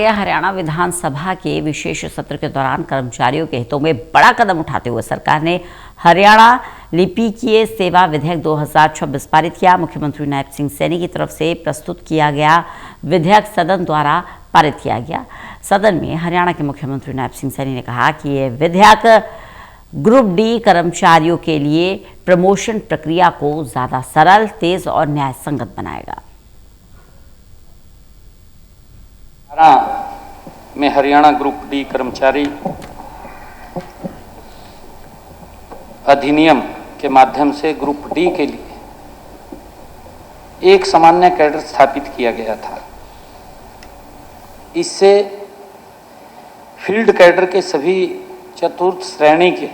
हरियाणा विधानसभा के विशेष सत्र के दौरान कर्मचारियों के हितों में बड़ा कदम उठाते हुए सरकार ने हरियाणा लिपिकीय सेवा विधेयक 2026 पारित किया। मुख्यमंत्री नायब सिंह सैनी की तरफ से प्रस्तुत किया गया विधेयक सदन द्वारा पारित किया गया। सदन में हरियाणा के मुख्यमंत्री नायब सिंह सैनी ने कहा कि यह विधेयक ग्रुप डी कर्मचारियों के लिए प्रमोशन प्रक्रिया को ज्यादा सरल, तेज और न्याय संगत बनाएगा। में हरियाणा ग्रुप डी कर्मचारी अधिनियम के माध्यम से ग्रुप डी के लिए एक सामान्य कैडर स्थापित किया गया था। इससे फील्ड कैडर के सभी चतुर्थ श्रेणी के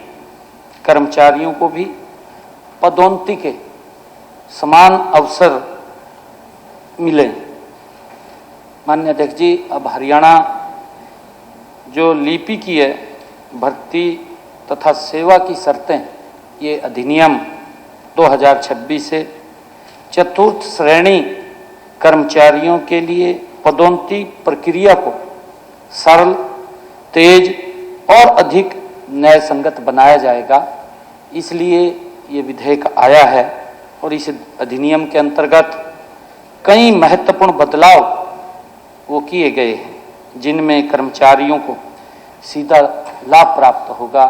कर्मचारियों को भी पदोन्नति के समान अवसर मिले। माननीय अध्यक्ष जी, अब हरियाणा जो लिपिकीय भर्ती तथा सेवा की शर्तें, ये अधिनियम 2026 से चतुर्थ श्रेणी कर्मचारियों के लिए पदोन्नति प्रक्रिया को सरल, तेज और अधिक न्याय संगत बनाया जाएगा। इसलिए ये विधेयक आया है और इस अधिनियम के अंतर्गत कई महत्वपूर्ण बदलाव वो किए गए हैं, जिनमें कर्मचारियों को सीधा लाभ प्राप्त होगा।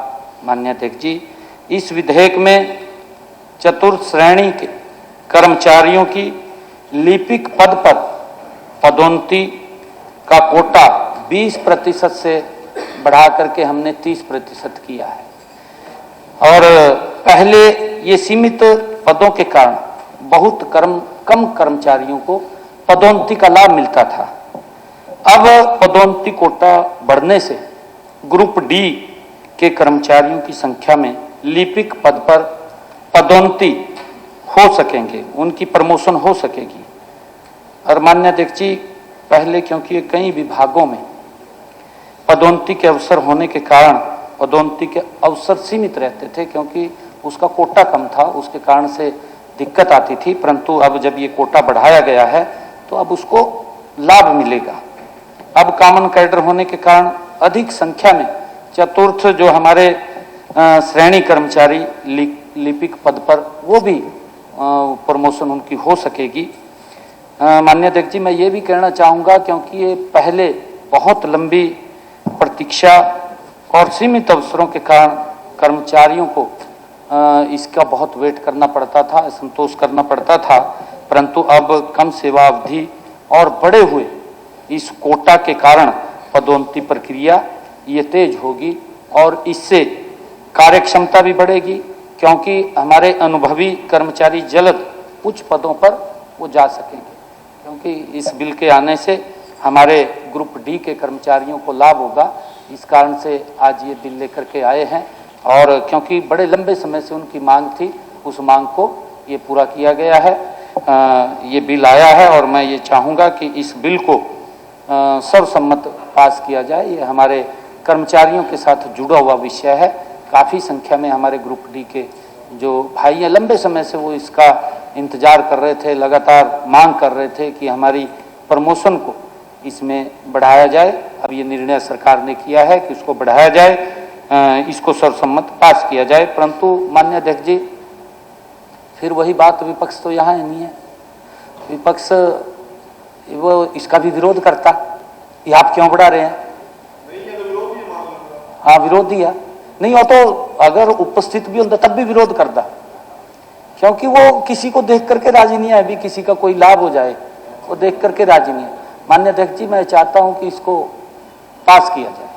माननीय अध्यक्ष जी, इस विधेयक में चतुर्थ श्रेणी के कर्मचारियों की लिपिक पद पर पदोन्नति का कोटा 20% से बढ़ा करके हमने 30% किया है। और पहले ये सीमित पदों के कारण बहुत कम कर्मचारियों को पदोन्नति का लाभ मिलता था। अब पदोन्नति कोटा बढ़ने से ग्रुप डी के कर्मचारियों की संख्या में लिपिक पद पर पदोन्नति हो सकेंगे, उनकी प्रमोशन हो सकेगी। और माननीय अध्यक्ष जी, पहले क्योंकि कई विभागों में पदोन्नति के अवसर होने के कारण पदोन्नति के अवसर सीमित रहते थे, क्योंकि उसका कोटा कम था, उसके कारण से दिक्कत आती थी। परंतु अब जब ये कोटा बढ़ाया गया है तो अब उसको लाभ मिलेगा। अब कॉमन कैडर होने के कारण अधिक संख्या में चतुर्थ जो हमारे श्रेणी कर्मचारी लिपिक पद पर वो भी प्रमोशन उनकी हो सकेगी। माननीय अध्यक्ष जी, मैं ये भी कहना चाहूँगा, क्योंकि ये पहले बहुत लंबी प्रतीक्षा और सीमित अवसरों के कारण कर्मचारियों को इसका बहुत वेट करना पड़ता था, संतोष करना पड़ता था। परंतु अब कम सेवा अवधि और बढ़े हुए इस कोटा के कारण पदोन्नति प्रक्रिया ये तेज होगी और इससे कार्यक्षमता भी बढ़ेगी, क्योंकि हमारे अनुभवी कर्मचारी जल्द उच्च पदों पर वो जा सकेंगे। क्योंकि इस बिल के आने से हमारे ग्रुप डी के कर्मचारियों को लाभ होगा। इस कारण से आज ये बिल लेकर के आए हैं, और क्योंकि बड़े लंबे समय से उनकी मांग थी, उस मांग को ये पूरा किया गया है। ये बिल आया है और मैं ये चाहूँगा कि इस बिल को सर्वसम्मत पास किया जाए। ये हमारे कर्मचारियों के साथ जुड़ा हुआ विषय है। काफ़ी संख्या में हमारे ग्रुप डी के जो भाई हैं, लंबे समय से वो इसका इंतजार कर रहे थे, लगातार मांग कर रहे थे कि हमारी प्रमोशन को इसमें बढ़ाया जाए। अब ये निर्णय सरकार ने किया है कि इसको बढ़ाया जाए, इसको सर्वसम्मत पास किया जाए। परंतु माननीय अध्यक्ष जी, फिर वही बात, विपक्ष तो यहाँ नहीं है। विपक्ष वो इसका भी विरोध करता, ये आप क्यों बढ़ा रहे हैं? हाँ, विरोधी है। नहीं हो तो अगर उपस्थित भी होता तब भी विरोध करता, क्योंकि वो किसी को देख करके राजी नहीं है। अभी किसी का कोई लाभ हो जाए वो देख करके राजी नहीं है। माननीय अध्यक्ष जी, मैं चाहता हूं कि इसको पास किया जाए।